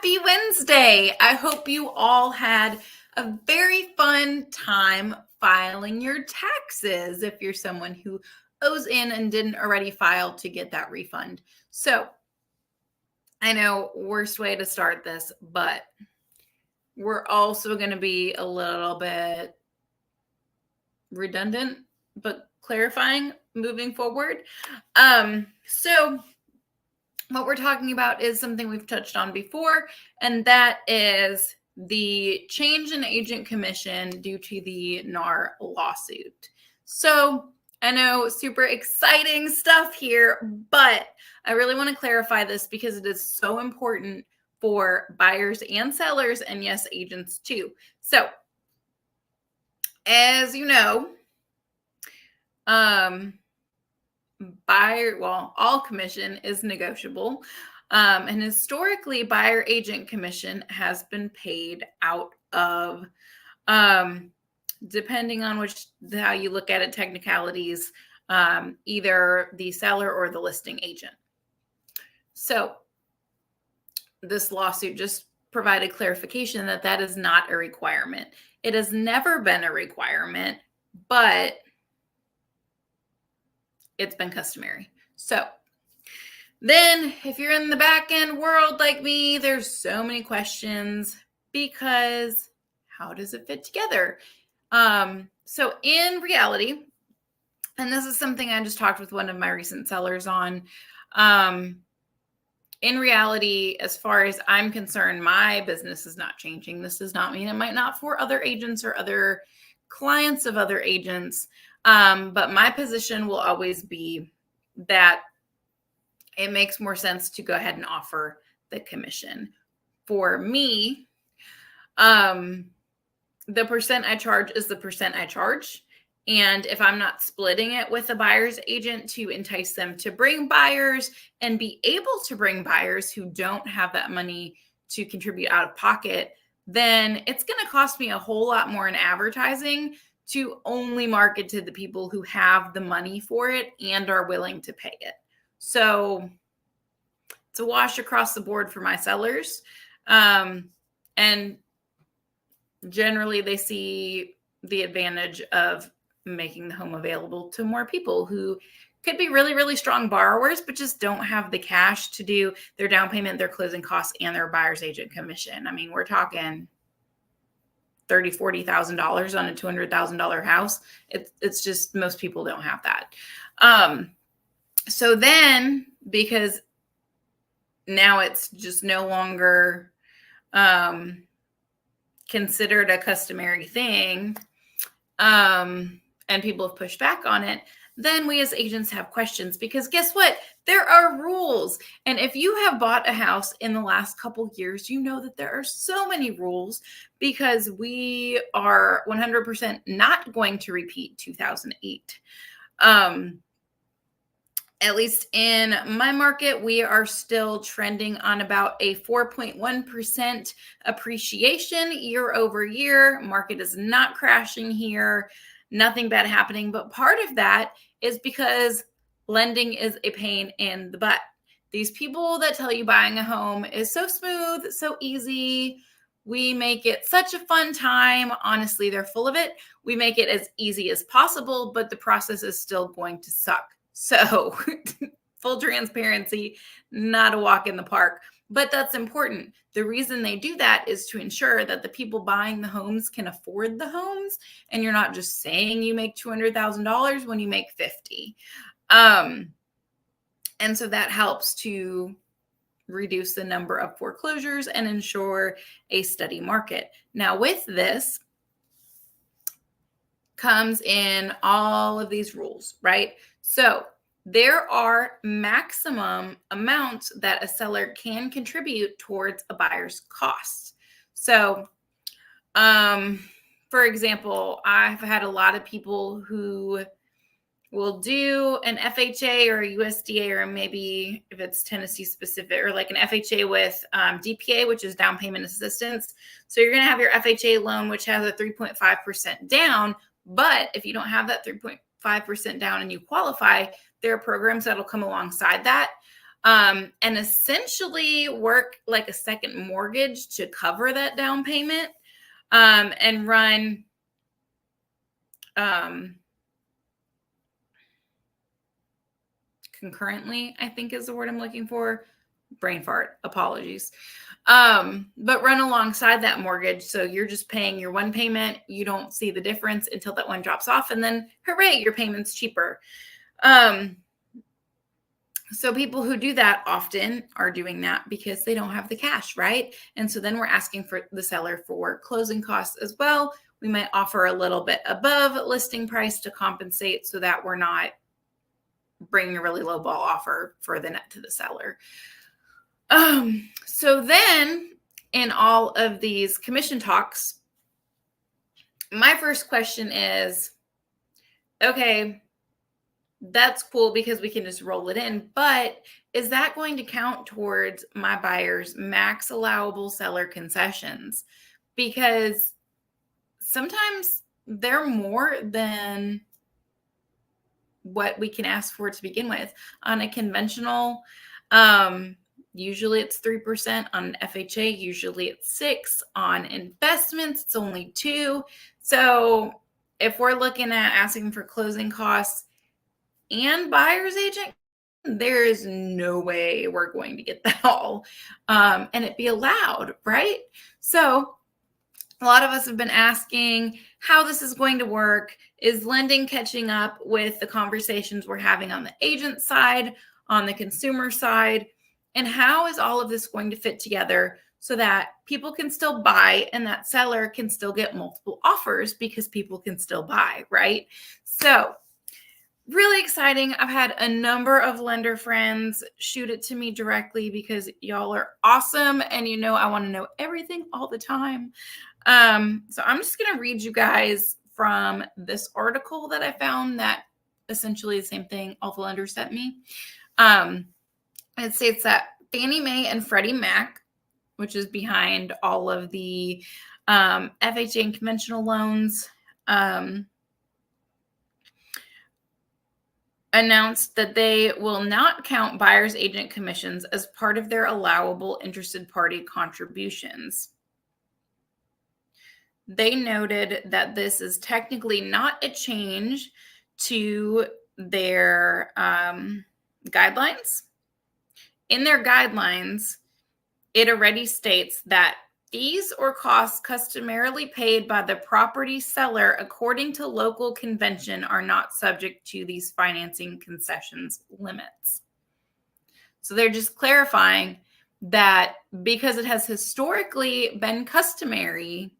Happy Wednesday. I hope you all had a very fun time filing your taxes if you're someone who owes in and didn't already file to get that refund. So I know worst way to start this, but we're also going to be a little bit redundant, but clarifying moving forward. So what we're talking about is something we've touched on before, and that is the change in agent commission due to the NAR lawsuit. So I know super exciting stuff here, but I really want to clarify this because it is so important for buyers and sellers, and yes, agents too. So as you know, all commission is negotiable. And historically, buyer agent commission has been paid out of, depending on how you look at it, technicalities, either the seller or the listing agent. So this lawsuit just provided clarification that that is not a requirement. It has never been a requirement, but it's been customary. So then if you're in the back end world like me, there's so many questions because how does it fit together? So in reality, and this is something I just talked with one of my recent sellers on, in reality, as far as I'm concerned, my business is not changing. This does not mean it might not for other agents or other clients of other agents. But my position will always be that it makes more sense to go ahead and offer the commission. For me, the percent I charge is the percent I charge. And if I'm not splitting it with a buyer's agent to entice them to bring buyers and be able to bring buyers who don't have that money to contribute out of pocket, then it's going to cost me a whole lot more in advertising to only market to the people who have the money for it and are willing to pay it. So it's a wash across the board for my sellers. And generally they see the advantage of making the home available to more people who could be really, really strong borrowers, but just don't have the cash to do their down payment, their closing costs, and their buyer's agent commission. I mean, we're talking $30,000, $40,000 on a $200,000 house. It's just most people don't have that. So then, because now it's just no longer considered a customary thing, and people have pushed back on it, then we as agents have questions because guess what? There are rules. And if you have bought a house in the last couple years, you know that there are so many rules because we are 100% not going to repeat 2008. At least in my market, we are still trending on about a 4.1% appreciation year over year. Market is not crashing here. Nothing bad happening. But part of that is because lending is a pain in the butt. These people that tell you buying a home is so smooth, so easy. We make it such a fun time. Honestly, they're full of it. We make it as easy as possible, but the process is still going to suck. So full transparency, not a walk in the park, but that's important. The reason they do that is to ensure that the people buying the homes can afford the homes. And you're not just saying you make $200,000 when you make 50. And so that helps to reduce the number of foreclosures and ensure a steady market. Now with this comes in all of these rules, right? So there are maximum amounts that a seller can contribute towards a buyer's costs. So, for example, I've had a lot of people who will do an FHA or a USDA, or maybe if it's Tennessee specific, or like an FHA with DPA, which is down payment assistance. So you're going to have your FHA loan, which has a 3.5% down. But if you don't have that 3.5% down and you qualify, there are programs that'll come alongside that. and essentially work like a second mortgage to cover that down payment, and run concurrently, I think is the word I'm looking for. Brain fart, apologies. But run alongside that mortgage. So you're just paying your one payment. You don't see the difference until that one drops off. And then hooray, your payment's cheaper. So people who do that often are doing that because they don't have the cash, right? And so then we're asking for the seller for closing costs as well. We might offer a little bit above listing price to compensate so that we're not bringing a really low ball offer for the net to the seller. So then in all of these commission talks, my first question is, okay, that's cool because we can just roll it in, but is that going to count towards my buyer's max allowable seller concessions? Because sometimes they're more than what we can ask for to begin with. On a conventional, usually it's 3%. On FHA, usually it's 6%. On investments, it's only 2%. So if we're looking at asking for closing costs and buyer's agent, there is no way we're going to get that all, and it be allowed, right? So a lot of us have been asking how this is going to work. Is lending catching up with the conversations we're having on the agent side, on the consumer side? And how is all of this going to fit together so that people can still buy and that seller can still get multiple offers because people can still buy, right? So really exciting. I've had a number of lender friends shoot it to me directly because y'all are awesome. And you know, I want to know everything all the time. So I'm just going to read you guys from this article that I found that essentially the same thing all the lenders sent me. It states that Fannie Mae and Freddie Mac, which is behind all of the FHA and conventional loans, announced that they will not count buyer's agent commissions as part of their allowable interested party contributions. They noted that this is technically not a change to their guidelines. In their guidelines, it already states that fees or costs customarily paid by the property seller according to local convention are not subject to these financing concessions limits. So they're just clarifying that because it has historically been customary,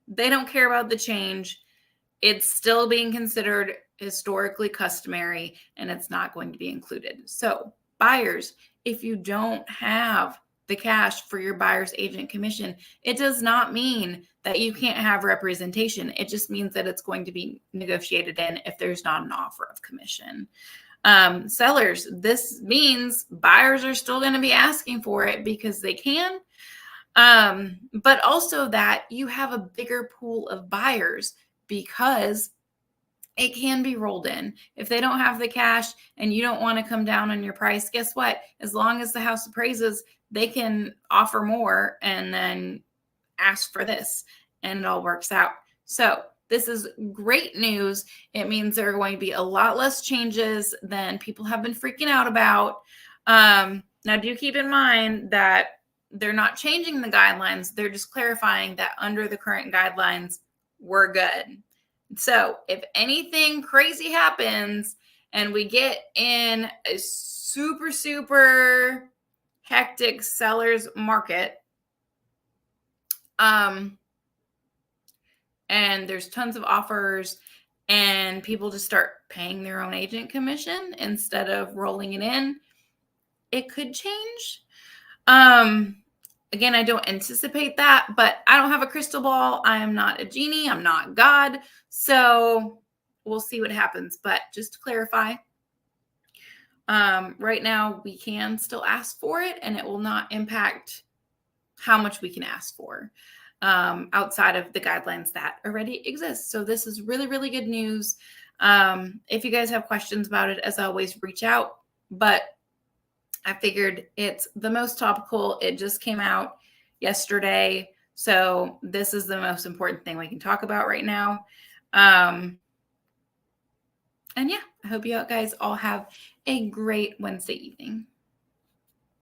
they don't care about the change. It's still being considered historically customary and it's not going to be included. So buyers, if you don't have the cash for your buyer's agent commission, it does not mean that you can't have representation. It just means that it's going to be negotiated in if there's not an offer of commission. Sellers, this means buyers are still going to be asking for it because they can, but also that you have a bigger pool of buyers because it can be rolled in. If they don't have the cash and you don't want to come down on your price, guess what? As long as the house appraises, they can offer more and then ask for this and it all works out. So this is great news. It means there are going to be a lot less changes than people have been freaking out about. Now do keep in mind that they're not changing the guidelines. They're just clarifying that under the current guidelines, we're good. So if anything crazy happens and we get in a super hectic seller's market, and there's tons of offers and people just start paying their own agent commission instead of rolling it in, it could change. Again, I don't anticipate that, but I don't have a crystal ball. I am not a genie. I'm not God. So we'll see what happens. But just to clarify, right now we can still ask for it and it will not impact how much we can ask for outside of the guidelines that already exist. So this is really good news. If you guys have questions about it, as always, reach out. But I figured it's the most topical. It just came out yesterday. So this is the most important thing we can talk about right now. And yeah, I hope you guys all have a great Wednesday evening.